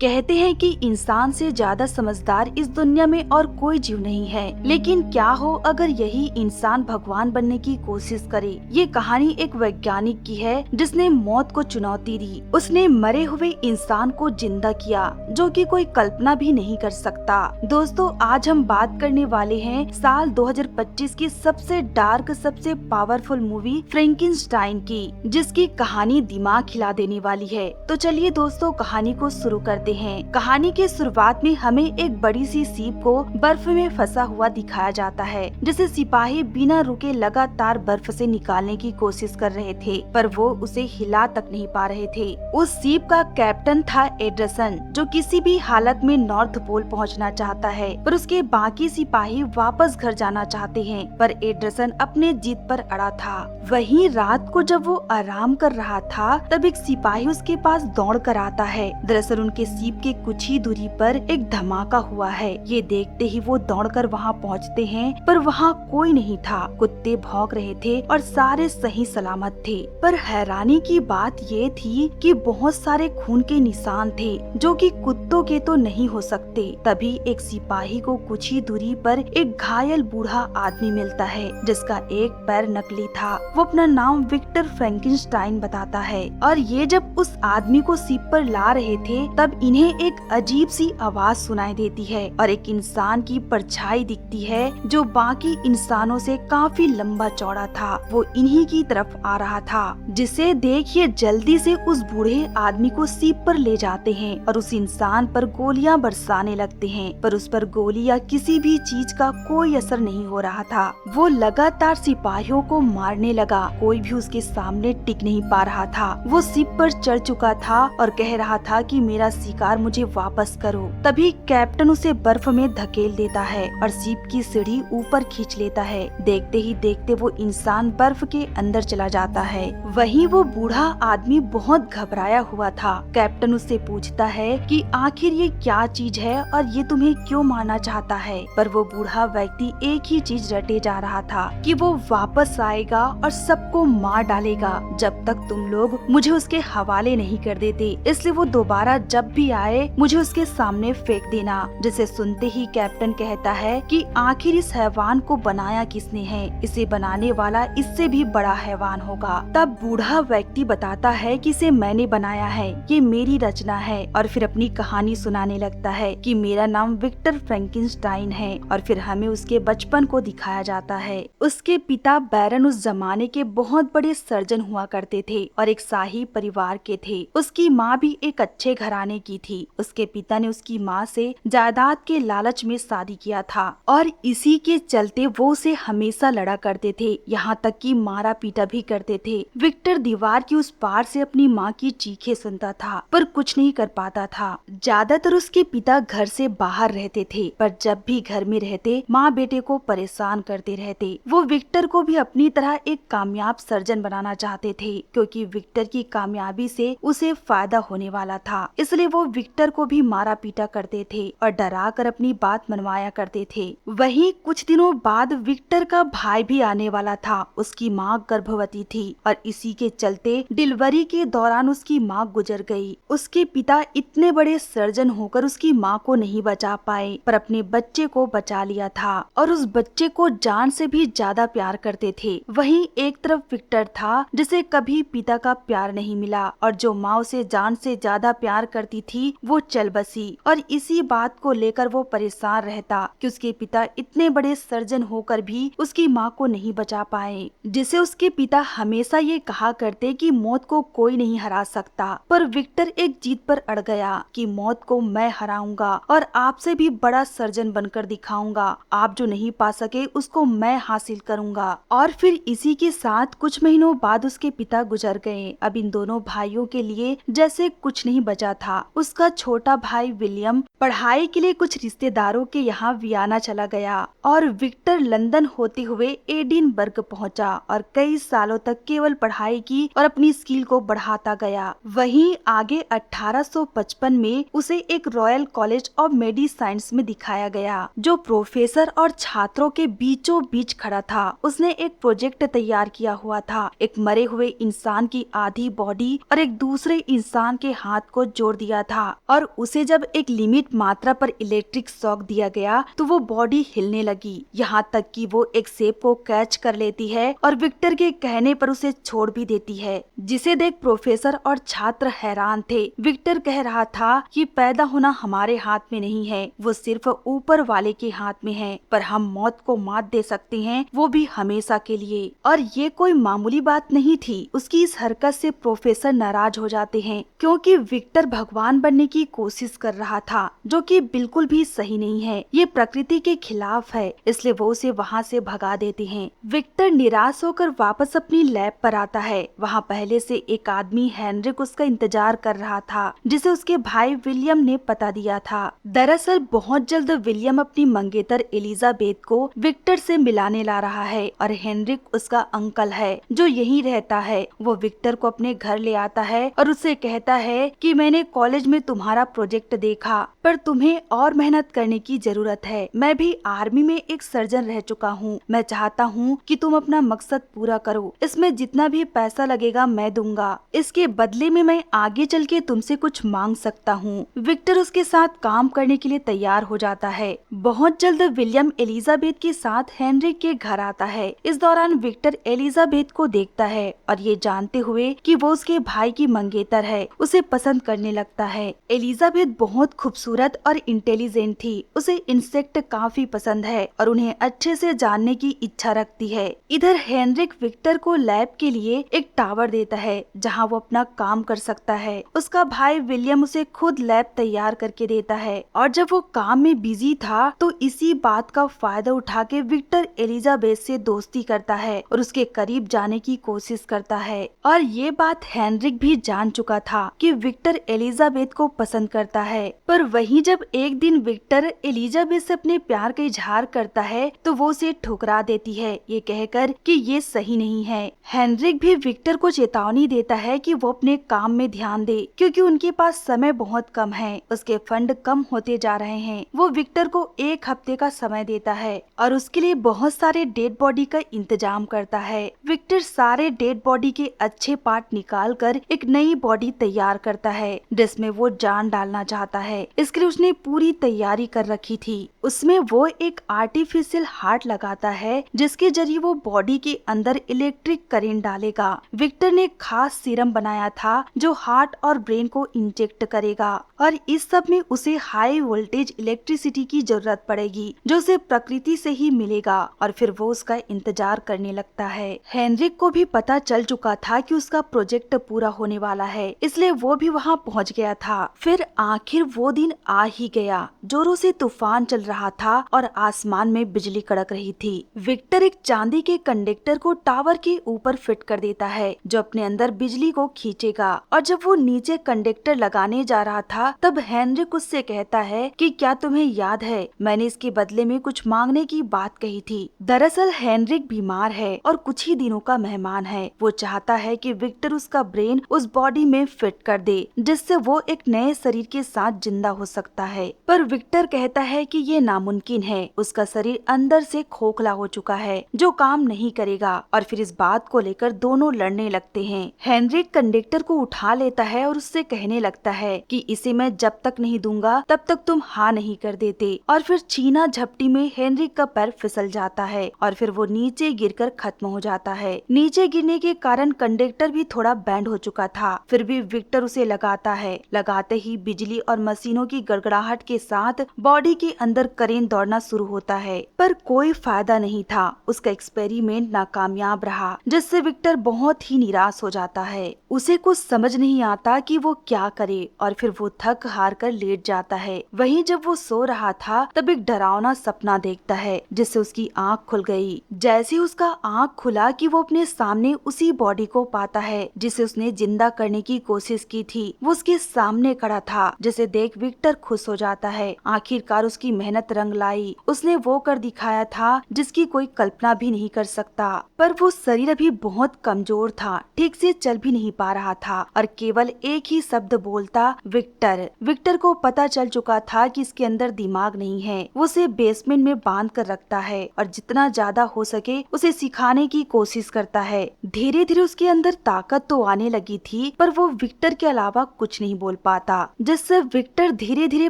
कहते हैं कि इंसान से ज्यादा समझदार इस दुनिया में और कोई जीव नहीं है, लेकिन क्या हो अगर यही इंसान भगवान बनने की कोशिश करे। ये कहानी एक वैज्ञानिक की है जिसने मौत को चुनौती दी। उसने मरे हुए इंसान को जिंदा किया, जो कि कोई कल्पना भी नहीं कर सकता। दोस्तों, आज हम बात करने वाले हैं साल 2025 की सबसे डार्क, सबसे पावरफुल मूवी फ्रैंकेनस्टाइन की, जिसकी कहानी दिमाग हिला देने वाली है। तो चलिए दोस्तों, कहानी को शुरू करते हैं। कहानी के शुरुआत में हमें एक बड़ी सी सीप को बर्फ में फंसा हुआ दिखाया जाता है, जिसे सिपाही बिना रुके लगातार बर्फ से निकालने की कोशिश कर रहे थे, पर वो उसे हिला तक नहीं पा रहे थे। उस सीप का कैप्टन था एंडरसन, जो किसी भी हालत में नॉर्थ पोल पहुंचना चाहता है, पर उसके बाकी सिपाही वापस घर जाना चाहते हैं, पर एंडरसन अपने जिद पर अड़ा था। वहीं रात को जब वो आराम कर रहा था, तब एक सिपाही उसके पास दौड़ कर आता है। दरअसल उनके सीप के कुछ ही दूरी पर एक धमाका हुआ है। ये देखते ही वो दौड़कर वहाँ पहुँचते हैं, पर वहाँ कोई नहीं था। कुत्ते भौंक रहे थे और सारे सही सलामत थे, पर हैरानी की बात ये थी कि बहुत सारे खून के निशान थे, जो कि कुत्तों के तो नहीं हो सकते। तभी एक सिपाही को कुछ ही दूरी पर एक घायल बूढ़ा आदमी मिलता है, जिसका एक पैर नकली था। वो अपना नाम विक्टर फ्रैंकेनस्टाइन बताता है, और ये जब उस आदमी को सीप पर ला रहे थे, तब इन्हें एक अजीब सी आवाज सुनाई देती है और एक इंसान की परछाई दिखती है, जो बाकी इंसानों से काफी लंबा चौड़ा था। वो इन्हीं की तरफ आ रहा था, जिसे देख ये जल्दी से उस बूढ़े आदमी को सीप पर ले जाते हैं और उस इंसान पर गोलियां बरसाने लगते हैं, पर उस पर गोली या किसी भी चीज का कोई असर नहीं हो रहा था। वो लगातार सिपाहियों को मारने लगा, कोई भी उसके सामने टिक नहीं पा रहा था। वो सीप पर चढ़ चुका था और कह रहा था कि मेरा शिकार मुझे वापस करो। तभी कैप्टन उसे बर्फ में धकेल देता है और सीप की सीढ़ी ऊपर खींच लेता है। देखते ही देखते वो इंसान बर्फ के अंदर चला जाता है। वहीं वो बूढ़ा आदमी बहुत घबराया हुआ था। कैप्टन उससे पूछता है कि आखिर ये क्या चीज है और ये तुम्हें क्यों मारना चाहता है, पर वो बूढ़ा व्यक्ति एक ही चीज रटे जा रहा था कि वो वापस आएगा और सबको मार डालेगा जब तक तुम लोग मुझे उसके हवाले नहीं कर देते। इसलिए वो दोबारा जब भी आए मुझे उसके सामने फेंक देना। जिसे सुनते ही कैप्टन कहता है कि आखिर इस हैवान को बनाया किसने है, इसे बनाने वाला इससे भी बड़ा हैवान होगा। तब बूढ़ा व्यक्ति बताता है कि इसे मैंने बनाया है, ये मेरी रचना है, और फिर अपनी कहानी सुनाने लगता है कि मेरा नाम विक्टर फ्रैंकेनस्टाइन है। और फिर हमें उसके बचपन को दिखाया जाता है। उसके पिता बैरन उस जमाने के बहुत बड़े सर्जन हुआ करते थे और एक शाही परिवार के थे। उसकी माँ भी एक अच्छे घराने की थी। उसके पिता ने उसकी माँ से जायदाद के लालच में शादी किया था और इसी के चलते वो उसे हमेशा लड़ा करते थे, यहाँ तक कि मारा पीटा भी करते थे। विक्टर दीवार की उस पार से अपनी माँ की चीखें सुनता था, पर कुछ नहीं कर पाता था। ज्यादातर उसके पिता घर से बाहर रहते थे, पर जब भी घर में रहते माँ बेटे को परेशान करते रहते। वो विक्टर को भी अपनी तरह एक कामयाब सर्जन बनाना चाहते थे, क्योंकि विक्टर की कामयाबी से उसे फायदा होने वाला था। इसलिए वो विक्टर को भी मारा पीटा करते थे और डरा कर अपनी बात मनवाया करते थे। वहीं कुछ दिनों बाद विक्टर का भाई भी आने वाला था। उसकी माँ गर्भवती थी और इसी के चलते डिलीवरी के दौरान उसकी माँ गुजर गई। उसके पिता इतने बड़े सर्जन होकर उसकी माँ को नहीं बचा पाए, पर अपने बच्चे को बचा लिया था और उस बच्चे को जान से भी ज्यादा प्यार करते थे। वहीं एक तरफ विक्टर था, जिसे कभी पिता का प्यार नहीं मिला, और जो माँ उसे जान से ज्यादा प्यार करती थी वो चल बसी। और इसी बात को लेकर वो परेशान रहता कि उसके पिता इतने बड़े सर्जन होकर भी उसकी माँ को नहीं बचा पाए, जिसे उसके पिता हमेशा ये कहा करते कि मौत को कोई नहीं हरा सकता। पर विक्टर एक जीत पर अड़ गया कि मौत को मैं हराऊंगा और आपसे भी बड़ा सर्जन बनकर दिखाऊंगा। आप जो नहीं पा सके उसको मैं हासिल करूंगा। और फिर इसी के साथ कुछ महीनों बाद उसके पिता गुजर गए। अब इन दोनों भाइयों के लिए जैसे कुछ नहीं बचा था। उसका छोटा भाई विलियम पढ़ाई के लिए कुछ रिश्तेदारों के यहाँ वियना चला गया और विक्टर लंदन होते हुए एडिनबर्ग पहुंचा और कई सालों तक केवल पढ़ाई की और अपनी स्किल को बढ़ाता गया। वहीं आगे 1855 में उसे एक रॉयल कॉलेज ऑफ मेडिसाइंस में दिखाया गया, जो प्रोफेसर और छात्रों के बीचों बीच खड़ा था। उसने एक प्रोजेक्ट तैयार किया हुआ था, एक मरे हुए इंसान की आधी बॉडी और एक दूसरे इंसान के हाथ को जोड़ दिया था और उसे जब एक लिमिट मात्रा पर इलेक्ट्रिक शॉक दिया गया तो वो बॉडी हिलने लगी, यहाँ तक कि वो एक सेब को कैच कर लेती है और विक्टर के कहने पर उसे छोड़ भी देती है, जिसे देख प्रोफेसर और छात्र हैरान थे। विक्टर कह रहा था कि पैदा होना हमारे हाथ में नहीं है, वो सिर्फ ऊपर वाले के हाथ में है, पर हम मौत को मात दे सकते हैं, वो भी हमेशा के लिए। और ये कोई मामूली बात नहीं थी। उसकी इस हरकत से प्रोफेसर नाराज हो जाते हैं क्योंकि विक्टर भगवान बनने की कोशिश कर रहा था, जो कि बिल्कुल भी सही नहीं है, ये प्रकृति के खिलाफ है, इसलिए वो उसे वहाँ से भगा देते हैं। विक्टर निराश होकर वापस अपनी लैब पर आता है। वहाँ पहले से एक आदमी हेनरिक उसका इंतजार कर रहा था, जिसे उसके भाई विलियम ने पता दिया था। दरअसल बहुत जल्द विलियम अपनी मंगेतर एलिजाबेथ को विक्टर से मिलाने ला रहा है और हेनरिक उसका अंकल है जो यहीं रहता है। वो विक्टर को अपने घर ले आता है और उससे कहता है कि मैंने कॉलेज में तुम्हारा प्रोजेक्ट देखा, पर तुम्हें और मेहनत करने की जरूरत है। मैं भी आर्मी में एक सर्जन रह चुका हूँ। मैं चाहता हूँ कि तुम अपना मकसद पूरा करो। इसमें जितना भी पैसा लगेगा मैं दूंगा। इसके बदले में मैं आगे चल के तुमसे कुछ मांग सकता हूँ। विक्टर उसके साथ काम करने के लिए तैयार हो जाता है। बहुत जल्द विलियम एलिजाबेथ के साथ हेनरिक के घर आता है। इस दौरान विक्टर एलिजाबेथ को देखता है और ये जानते हुए कि वो उसके भाई की मंगेतर है, उसे पसंद करने लगता है। एलिजाबेथ बहुत खूबसूरत और इंटेलिजेंट थी। उसे इंसेक्ट काफी पसंद है और उन्हें अच्छे से जानने की इच्छा रखती है। इधर हेनरिक विक्टर को लैब के लिए एक टावर देता है जहाँ वो अपना काम कर सकता है। उसका भाई विलियम उसे खुद लैब तैयार करके देता है और जब वो काम में बिजी था तो इसी बात का फायदा उठा के विक्टर एलिजाबेथ से दोस्ती करता है और उसके करीब जाने की कोशिश करता है। और ये बात हेनरिक भी जान चुका था कि विक्टर एलिजाबेथ को पसंद करता है। पर वहीं जब एक दिन विक्टर एलिजाबेथ से अपने प्यार का इजहार करता है तो वो उसे ठुकरा देती है, ये कहकर कि ये सही नहीं है। हेनरिक भी विक्टर को चेतावनी देता है कि वो अपने काम में ध्यान दे क्योंकि उनके पास समय बहुत कम है, उसके फंड कम होते जा रहे हैं। वो विक्टर को 1 हफ्ते का समय देता है और उसके लिए बहुत सारे डेड बॉडी का इंतजाम करता है। विक्टर सारे डेड बॉडी के अच्छे पार्ट निकालकर एक नई बॉडी तैयार करता है जिसमें वो जान डालना चाहता है। इसके लिए उसने पूरी तैयारी कर रखी थी। उसमें वो एक आर्टिफिशियल हार्ट लगाता है जिसके जरिए वो बॉडी के अंदर इलेक्ट्रिक करंट डालेगा। विक्टर ने खास सीरम बनाया था जो हार्ट और ब्रेन को इंजेक्ट करेगा और इस सब में उसे हाई वोल्टेज इलेक्ट्रिसिटी की जरूरत पड़ेगी जो उसे प्रकृति से ही मिलेगा और फिर वो उसका इंतजार करने लगता है। हेनरिक को भी पता चल चुका था कि उसका प्रोजेक्ट पूरा होने वाला है, इसलिए वो भी वहाँ पहुँच गया था। फिर आखिर वो दिन आ ही गया। जोरों से तूफान चल रहा था और आसमान में बिजली कड़क रही थी। विक्टर एक चांदी के कंडक्टर को टावर के ऊपर फिट कर देता है जो अपने अंदर बिजली को खींचेगा और जब वो नीचे कंडक्टर लगाने जा रहा था तब हेनरिक उससे कहता है कि क्या तुम्हें याद है मैंने इसके बदले में कुछ मांगने की बात कही थी। दरअसल हेनरिक बीमार है और कुछ ही दिनों का मेहमान है। वो चाहता है कि विक्टर उसका ब्रेन उस बॉडी में फिट कर दे जिससे वो एक नए शरीर के साथ जिंदा हो सकता है, पर विक्टर कहता है कि ये नामुमकिन है। उसका शरीर अंदर से खोखला हो चुका है जो काम नहीं करेगा और फिर इस बात को लेकर दोनों लड़ने लगते हैं। हेनरिक कंडक्टर को उठा लेता है और उससे कहने लगता है कि इसे मैं जब तक नहीं दूंगा तब तक तुम हाँ नहीं कर देते और फिर छीना झपटी में हेनरिक का पैर फिसल जाता है और फिर वो नीचे गिरकर खत्म हो जाता है। नीचे गिरने के कारण कंडक्टर भी थोड़ा बैंड हो चुका था, फिर भी विक्टर उसे लगाता है। लगाते ही बिजली और मशीनों की गड़गड़ाहट के साथ बॉडी के अंदर करंट दौड़ना शुरू होता है, पर कोई फायदा नहीं था। उसका एक्सपेरिमेंट नाकामयाब रहा जिससे विक्टर बहुत ही निराश हो जाता है। उसे कुछ समझ नहीं आता कि वो क्या करे और फिर वो थक हार कर लेट जाता है। वहीं जब वो सो रहा था तब एक डरावना सपना देखता है जिससे उसकी आंख खुल गई। जैसे उसका आंख खुला कि वो अपने सामने उसी बॉडी को पाता है जिसे उसने जिंदा करने की कोशिश की थी। वो उसके सामने खड़ा था जिसे देख विक्टर खुश हो जाता है। आखिरकार उसकी मेहनत रंग लाई। उसने वो कर दिखाया था जिसकी कोई कल्पना भी नहीं कर सकता, पर वो शरीर अभी बहुत कमजोर था, ठीक से चल भी नहीं पा रहा था और केवल एक ही शब्द बोलता, विक्टर। विक्टर को पता चल चुका था कि इसके अंदर दिमाग नहीं है। वो उसे बेसमेंट में बांध कर रखता है और जितना ज्यादा हो सके उसे सिखाने की कोशिश करता है। धीरे धीरे उसके अंदर ताकत तो आने लगी थी पर वो विक्टर के अलावा कुछ नहीं बोल बोल पाता, जिससे विक्टर धीरे धीरे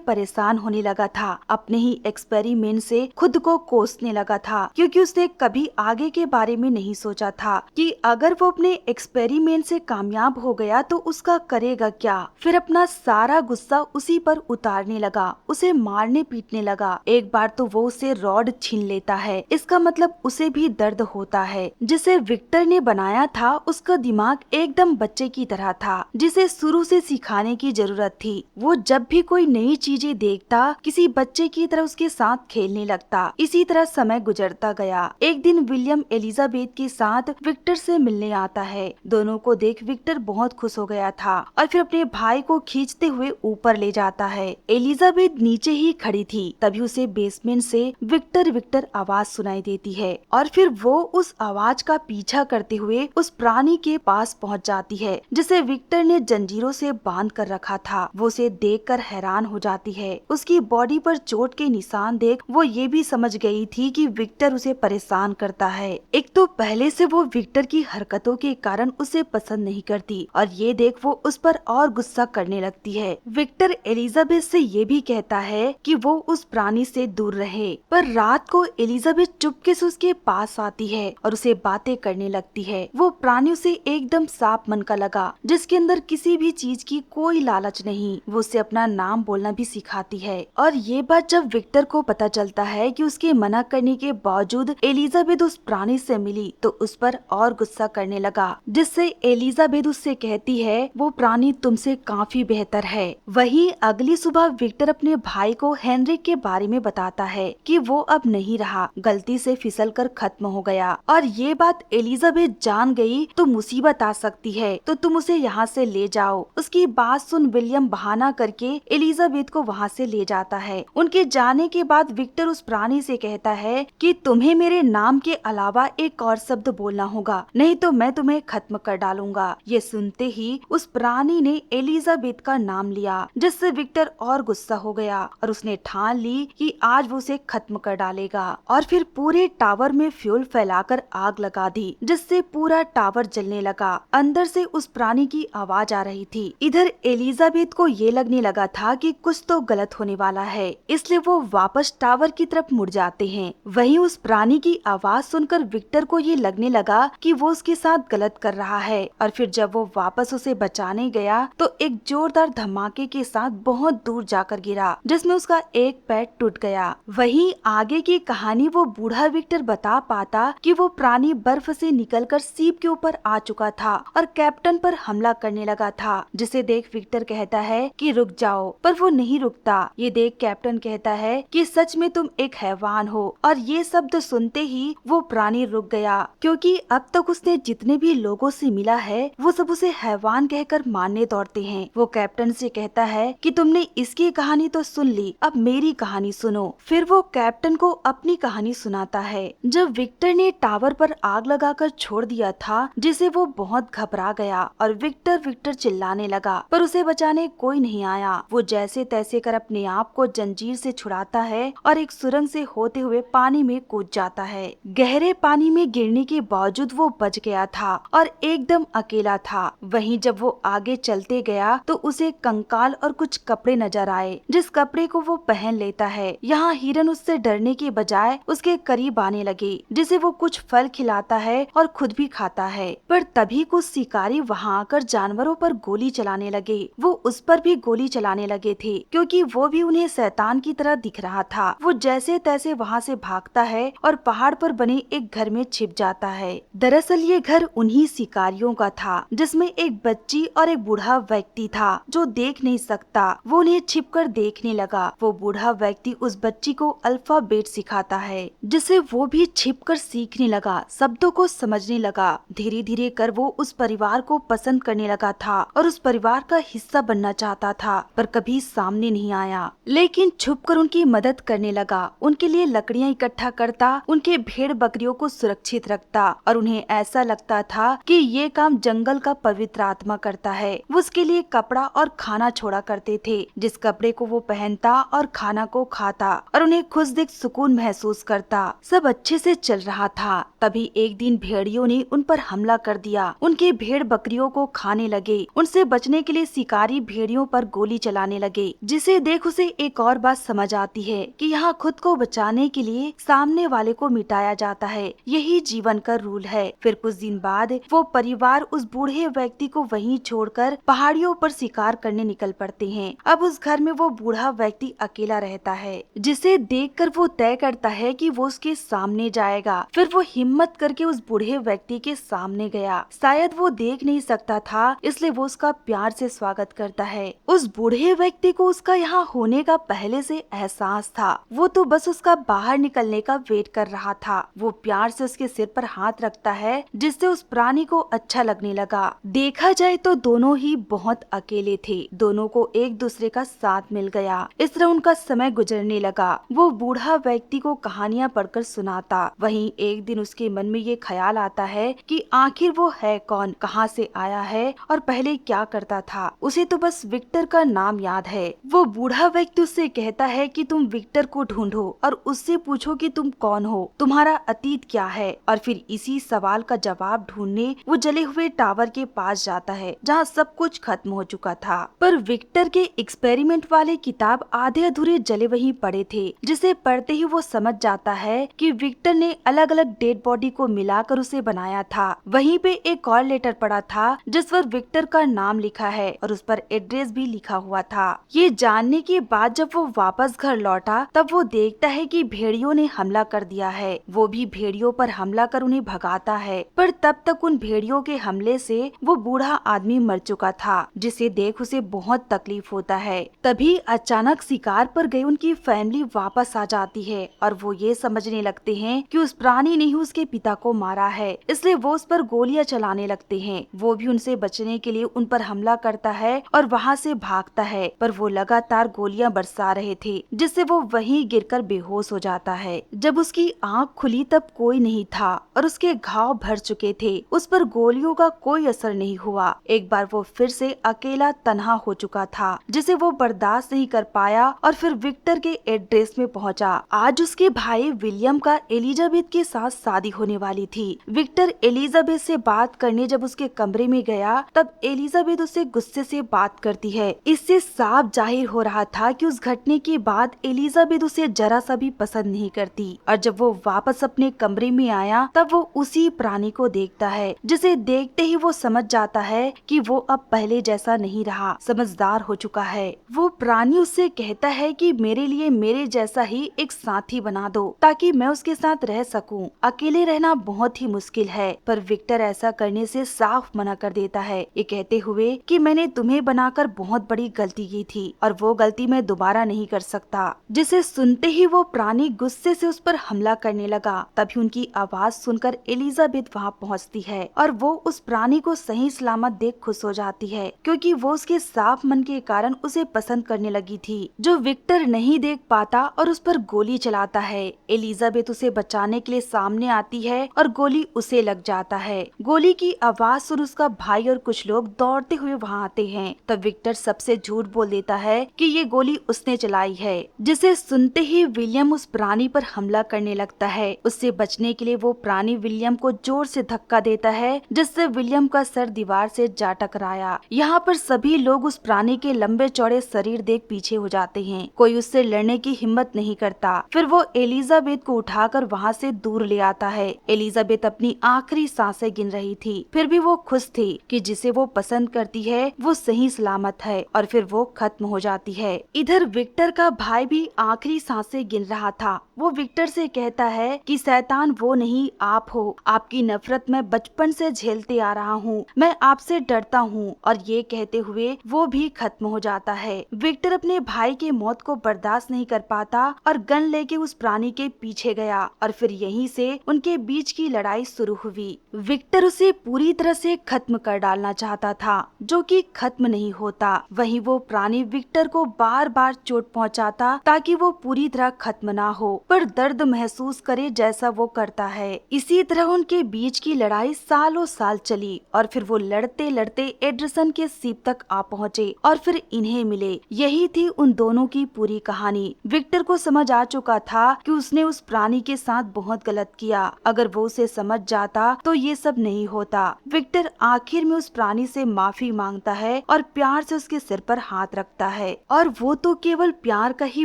परेशान होने लगा था। अपने ही एक्सपेरिमेंट से खुद को कोसने लगा था, क्योंकि उसने कभी आगे के बारे में नहीं सोचा था कि अगर वो अपने एक्सपेरिमेंट से कामयाब हो गया तो उसका करेगा क्या। फिर अपना सारा गुस्सा उसी पर उतारने लगा, उसे मारने पीटने लगा। एक बार तो वो उसे रॉड छीन लेता है। इसका मतलब उसे भी दर्द होता है। जिसे विक्टर ने बनाया था उसका दिमाग एकदम बच्चे की तरह था, जिसे शुरू से सिखाने की जरूरत थी। वो जब भी कोई नई चीजें देखता किसी बच्चे की तरह उसके साथ खेलने लगता। इसी तरह समय गुजरता गया। एक दिन विलियम एलिजाबेथ के साथ विक्टर से मिलने आता है। दोनों को देख विक्टर बहुत खुश हो गया था और फिर अपने भाई को खींचते हुए ऊपर ले जाता है। एलिजाबेथ नीचे ही खड़ी थी, तभी उसे बेसमेंट से विक्टर विक्टर आवाज सुनाई देती है और फिर वो उस आवाज का पीछा करते हुए उस प्राणी के पास पहुंच जाती है, जिसे विक्टर ने जंजीरों से बांध कर रखा था। वो उसे देखकर हैरान हो जाती है। उसकी बॉडी पर चोट के निशान देख वो ये भी समझ गई थी कि विक्टर उसे परेशान करता है। एक तो पहले से वो विक्टर की हरकतों के कारण उसे पसंद नहीं करती और ये देख वो उस पर और गुस्सा करने लगती है। विक्टर एलिजाबेथ से ये भी कहता है कि वो उस प्राणी से दूर रहे, पर रात को एलिजाबेथ चुपके से उसके पास आती है और उसे बातें करने लगती है। वो प्राणी उसे एकदम साफ मन का लगा, जिसके अंदर किसी भी चीज की कोई लालच नहीं। वो उसे अपना नाम बोलना भी सिखाती है और ये बात जब विक्टर को पता चलता है कि उसके मना करने के बावजूद एलिजाबेथ उस प्राणी से मिली तो उस पर और गुस्सा करने लगा, जिससे एलिजाबेथ उससे कहती है वो प्राणी तुमसे काफी बेहतर है। वहीं अगली सुबह विक्टर अपने भाई को हेनरिक के बारे में बताता है कि वो अब नहीं रहा, गलती से फिसल कर खत्म हो गया और ये बात एलिजाबेथ जान गई तो मुसीबत आ सकती है, तो तुम उसे यहाँ से ले जाओ। उसकी बात सुन विलियम बहाना करके एलिजाबेथ को वहाँ से ले जाता है। उनके जाने के बाद विक्टर उस प्राणी से कहता है कि तुम्हें मेरे नाम के अलावा एक और शब्द बोलना होगा, नहीं तो मैं तुम्हें खत्म कर डालूंगा। ये सुनते ही उस प्राणी ने एलिजाबेथ का नाम लिया, जिससे विक्टर और गुस्सा हो गया और उसने ठान ली कि आज वो उसे खत्म कर डालेगा और फिर पूरे टावर में फ्यूल फैलाकर आग लगा दी, जिससे पूरा टावर जलने लगा। अंदर से उस प्राणी की आवाज आ रही थी। इधर एलिजाबेथ को ये लगने लगा था कि कुछ तो गलत होने वाला है, इसलिए वो वापस टावर की तरफ मुड़ जाते हैं। वहीं उस प्राणी की आवाज सुनकर विक्टर को ये लगने लगा कि वो उसके साथ गलत कर रहा है और फिर जब वो वापस उसे बचाने गया तो एक जोरदार धमाके के साथ बहुत दूर जाकर गिरा, जिसमें उसका एक पैर टूट गया। वहीं आगे की कहानी वो बूढ़ा विक्टर बता पाता कि वो प्राणी बर्फ से निकलकर सीप के ऊपर आ चुका था और कैप्टन पर हमला करने लगा था, जिसे देख विक्टर कहता है कि रुक जाओ, पर वो नहीं रुकता। ये देख कैप्टन कहता है कि सच में तुम एक हैवान हो और ये शब्द सुनते ही वो प्राणी रुक गया, क्योंकि अब तक उसने जितने भी लोगों से मिला है वो सब उसे हैवान कहकर मारने दौड़ते हैं। वो कैप्टन से कहता है कि तुमने इसकी कहानी तो सुन ली, अब मेरी कहानी सुनो। फिर वो कैप्टन को अपनी कहानी सुनाता है। जब विक्टर ने टावर पर आग लगाकर छोड़ दिया था, जिसे वो बहुत घबरा गया और विक्टर विक्टर चिल्लाने लगा, पर उसे बचाने कोई नहीं आया। वो जैसे तैसे कर अपने आप को जंजीर से छुड़ाता है और एक सुरंग से होते हुए पानी में कूद जाता है। गहरे पानी में गिरने के बावजूद वो बच गया था और एकदम अकेला था। वहीं जब वो आगे चलते गया तो उसे कंकाल और कुछ कपड़े नजर आए, जिस कपड़े को वो पहन लेता है। यहाँ हिरन उससे डरने के बजाय उसके करीब आने लगे, जिसे वो कुछ फल खिलाता है और खुद भी खाता है। पर तभी कुछ शिकारी वहाँ आकर जानवरों पर गोली चलाने लगे। वो उस पर भी गोली चलाने लगे थे, क्योंकि वो भी उन्हें शैतान की तरह दिख रहा था। वो जैसे तैसे वहाँ से भागता है और पहाड़ पर बने एक घर में छिप जाता है। दरअसल ये घर उन्हीं शिकारियों का था, जिसमें एक बच्ची और एक बूढ़ा व्यक्ति था जो देख नहीं सकता। वो उन्हें छिपकर देखने लगा। वो बूढ़ा व्यक्ति उस बच्ची को अल्फाबेट सिखाता है, जिसे वो भी छिपकर सीखने लगा, शब्दों को समझने लगा। धीरे धीरे कर वो उस परिवार को पसंद करने लगा था और उस परिवार का हिस्सा बनना चाहता था, पर कभी सामने नहीं आया। लेकिन छुपकर उनकी मदद करने लगा, उनके लिए लकड़ियाँ इकट्ठा करता, उनके भेड़ बकरियों को सुरक्षित रखता और उन्हें ऐसा लगता था कि ये काम जंगल का पवित्र आत्मा करता है। वो उसके लिए कपड़ा और खाना छोड़ा करते थे, जिस कपड़े को वो पहनता और खाना को खाता और उन्हें खुश देख सुकून महसूस करता। सब अच्छे से चल रहा था। तभी एक दिन भेड़ियों ने उन पर हमला कर दिया। उनके भेड़ बकरियों को खाने लगे। उनसे बचने के लिए शिकारी शिकारी भेड़ियों पर गोली चलाने लगे, जिसे देख उसे एक और बात समझ आती है कि यहाँ खुद को बचाने के लिए सामने वाले को मिटाया जाता है, यही जीवन का रूल है। फिर कुछ दिन बाद वो परिवार उस बूढ़े व्यक्ति को वहीं छोड़कर पहाड़ियों पर शिकार करने निकल पड़ते हैं। अब उस घर में वो बूढ़ा व्यक्ति अकेला रहता है, जिसे देखकर वो तय करता है कि वो उसके सामने जाएगा। फिर वो हिम्मत करके उस बूढ़े व्यक्ति के सामने गया। शायद वो देख नहीं सकता था, इसलिए वो उसका प्यार से स्वागत करता है। उस बूढ़े व्यक्ति को उसका यहाँ होने का पहले से एहसास था। वो तो बस उसका बाहर निकलने का वेट कर रहा था। वो प्यार से उसके सिर पर हाथ रखता है, जिससे उस प्राणी को अच्छा लगने लगा। देखा जाए तो दोनों ही बहुत अकेले थे। दोनों को एक दूसरे का साथ मिल गया। इस तरह उनका समय गुजरने लगा। वो बूढ़ा व्यक्ति को कहानियां पढ़कर सुनाता। वहीं एक दिन उसके मन में ये ख्याल आता है कि आखिर वो है कौन, कहाँ से आया है और पहले क्या करता था। उसे तो बस विक्टर का नाम याद है। वो बूढ़ा व्यक्ति उससे कहता है कि तुम विक्टर को ढूंढो और उससे पूछो कि तुम कौन हो, तुम्हारा अतीत क्या है। और फिर इसी सवाल का जवाब ढूंढने वो जले हुए टावर के पास जाता है, जहाँ सब कुछ खत्म हो चुका था। पर विक्टर के एक्सपेरिमेंट वाले किताब आधे अधूरे जले वहीं पड़े थे, जिसे पढ़ते ही वो समझ जाता है कि विक्टर ने अलग अलग डेड बॉडी को मिलाकर उसे बनाया था। वहीं पे एक और लेटर पड़ा था जिस पर विक्टर का नाम लिखा है और उस पर एड्रेस भी लिखा हुआ था। ये जानने के बाद जब वो वापस घर लौटा, तब वो देखता है कि भेड़ियों ने हमला कर दिया है। वो भी भेड़ियों पर हमला कर उन्हें भगाता है, पर तब तक उन भेड़ियों के हमले से वो बूढ़ा आदमी मर चुका था, जिसे देख उसे बहुत तकलीफ होता है। तभी अचानक शिकार पर गई उनकी फैमिली वापस आ जाती है और वो ये समझने लगते हैं कि उस प्राणी ने ही उसके पिता को मारा है, इसलिए वो उस पर गोलियां चलाने लगते हैं। वो भी उनसे बचने के लिए उन पर हमला करता है और वहाँ से भागता है, पर वो लगातार गोलियां बरसा रहे थे, जिससे वो वहीं गिरकर बेहोश हो जाता है। जब उसकी आंख खुली तब कोई नहीं था और उसके घाव भर चुके थे। उस पर गोलियों का कोई असर नहीं हुआ। एक बार वो फिर से अकेला तन्हा हो चुका था, जिसे वो बर्दाश्त नहीं कर पाया और फिर विक्टर के एड्रेस में पहुंचा। आज उसके भाई विलियम का एलिजाबेथ के साथ शादी होने वाली थी। विक्टर एलिजाबेथ से बात करने जब उसके कमरे में गया, तब एलिजाबेथ उससे गुस्से से बात करती है। इससे साफ जाहिर हो रहा था कि उस घटने के बाद एलिजाबेथ उसे जरा सा भी पसंद नहीं करती। और जब वो वापस अपने कमरे में आया, तब वो उसी प्राणी को देखता है, जिसे देखते ही वो समझ जाता है कि वो अब पहले जैसा नहीं रहा, समझदार हो चुका है। वो प्राणी उससे कहता है कि मेरे लिए मेरे जैसा ही एक साथी बना दो, ताकि मैं उसके साथ रह सकूं। अकेले रहना बहुत ही मुश्किल है। पर विक्टर ऐसा करने से साफ मना कर देता है, ये कहते हुए कि मैंने तुम्हें बनाकर बहुत बड़ी गलती की थी और वो गलती मैं दोबारा नहीं कर सकता। जिसे सुनते ही वो प्राणी गुस्से से उस पर हमला करने लगा। तभी उनकी आवाज सुनकर एलिजाबेथ वहाँ पहुँचती है और वो उस प्राणी को सही सलामत देख खुश हो जाती है, क्योंकि वो उसके साफ मन के कारण उसे पसंद करने लगी थी, जो विक्टर नहीं देख पाता और उस पर गोली चलाता है। एलिजाबेथ उसे बचाने के लिए सामने आती है और गोली उसे लग जाता है। गोली की आवाज सुन उसका भाई और कुछ लोग दौड़ते हुए वहाँ आते हैं। तब विक्टर सबसे झूठ बोल देता है कि ये गोली उसने चलाई है, जिसे सुनते ही विलियम उस प्राणी पर हमला करने लगता है। उससे बचने के लिए वो प्राणी विलियम को जोर से धक्का देता है, जिससे विलियम का सर दीवार से जा टकराया। यहाँ पर सभी लोग उस प्राणी के लंबे चौड़े शरीर देख पीछे हो जाते हैं। कोई उससे लड़ने की हिम्मत नहीं करता। फिर वो एलिजाबेथ को उठाकर वहाँ से दूर ले आता है। एलिजाबेथ अपनी आखिरी सांसें गिन रही थी, फिर भी वो खुश थी कि जिसे वो पसंद करती है वो सही सलामत है, और फिर वो खत्म हो जाती है। इधर विक्टर का भाई भी आखिरी सांसें गिन रहा था। वो विक्टर से कहता है कि शैतान वो नहीं आप हो, आपकी नफरत मैं बचपन से झेलते आ रहा हूँ, मैं आपसे डरता हूँ। और ये कहते हुए वो भी खत्म हो जाता है। विक्टर अपने भाई के मौत को बर्दाश्त नहीं कर पाता और गन लेके उस प्राणी के पीछे गया और फिर यहीं से उनके बीच की लड़ाई शुरू हुई। विक्टर उसे पूरी तरह से खत्म कर डालना चाहता था, जो कि खत्म नहीं होता। वहीं वो प्राणी विक्टर को बार बार चोट पहुंचाता ताकि वो पूरी तरह खत्म ना हो, पर दर्द महसूस करे जैसा वो करता है। इसी तरह उनके बीच की लड़ाई सालों साल चली और फिर वो लड़ते लड़ते एडरसन के सीप तक आ पहुँचे और फिर इन्हें मिले। यही थी उन दोनों की पूरी कहानी। विक्टर को समझ आ चुका था कि उसने उस प्राणी के साथ बहुत गलत किया। अगर वो उसे समझ जाता तो ये सब नहीं होता। विक्टर आखिर में उस प्राणी से माफी मांगता है और प्यार से उसके सिर पर हाथ रखता है। और वो तो केवल प्यार का ही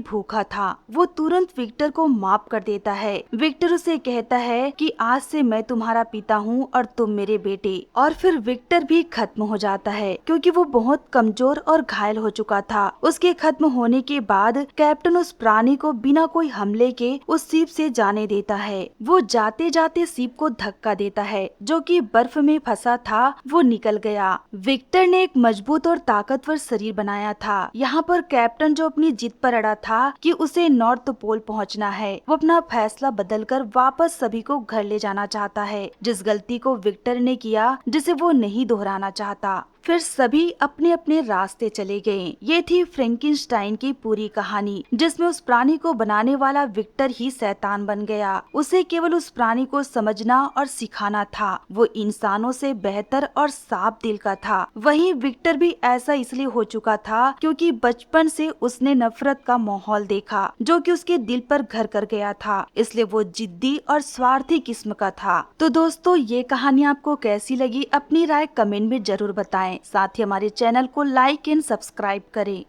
भूखा था। वो तुरंत विक्टर को माफ कर देता है। विक्टर उसे कहता है कि आज से मैं तुम्हारा पिता हूँ और तुम मेरे बेटे। और फिर विक्टर भी खत्म हो जाता है क्योंकि वो बहुत कमजोर और घायल हो चुका था। उसके खत्म होने के बाद कैप्टन उस प्राणी को बिना कोई हमले के उस सीप से जाने देता है। वो जाते जाते सीप को धक्का देता है जो कि बर्फ में फंसा था, वो निकल गया। विक्टर ने एक मजबूत और ताकतवर शरीर बनाया था। यहाँ पर कैप्टन जो अपनी जिद पर अड़ा था कि उसे नॉर्थ पोल पहुँचना है, वो अपना फैसला बदलकर वापस सभी को घर ले जाना चाहता है, जिस गलती को विक्टर ने किया जिसे वो नहीं दोहराना चाहता। फिर सभी अपने अपने रास्ते चले गए। ये थी फ्रैंकेनस्टाइन की पूरी कहानी, जिसमें उस प्राणी को बनाने वाला विक्टर ही शैतान बन गया। उसे केवल उस प्राणी को समझना और सिखाना था। वो इंसानों से बेहतर और साफ दिल का था। वहीं विक्टर भी ऐसा इसलिए हो चुका था क्योंकि बचपन से उसने नफरत का माहौल देखा जो कि उसके दिल पर घर कर गया था। इसलिए वो जिद्दी और स्वार्थी किस्म का था। तो दोस्तों, ये कहानी आपको कैसी लगी अपनी राय कमेंट में जरूर बताएं। साथ ही हमारे चैनल को लाइक एंड सब्सक्राइब करें।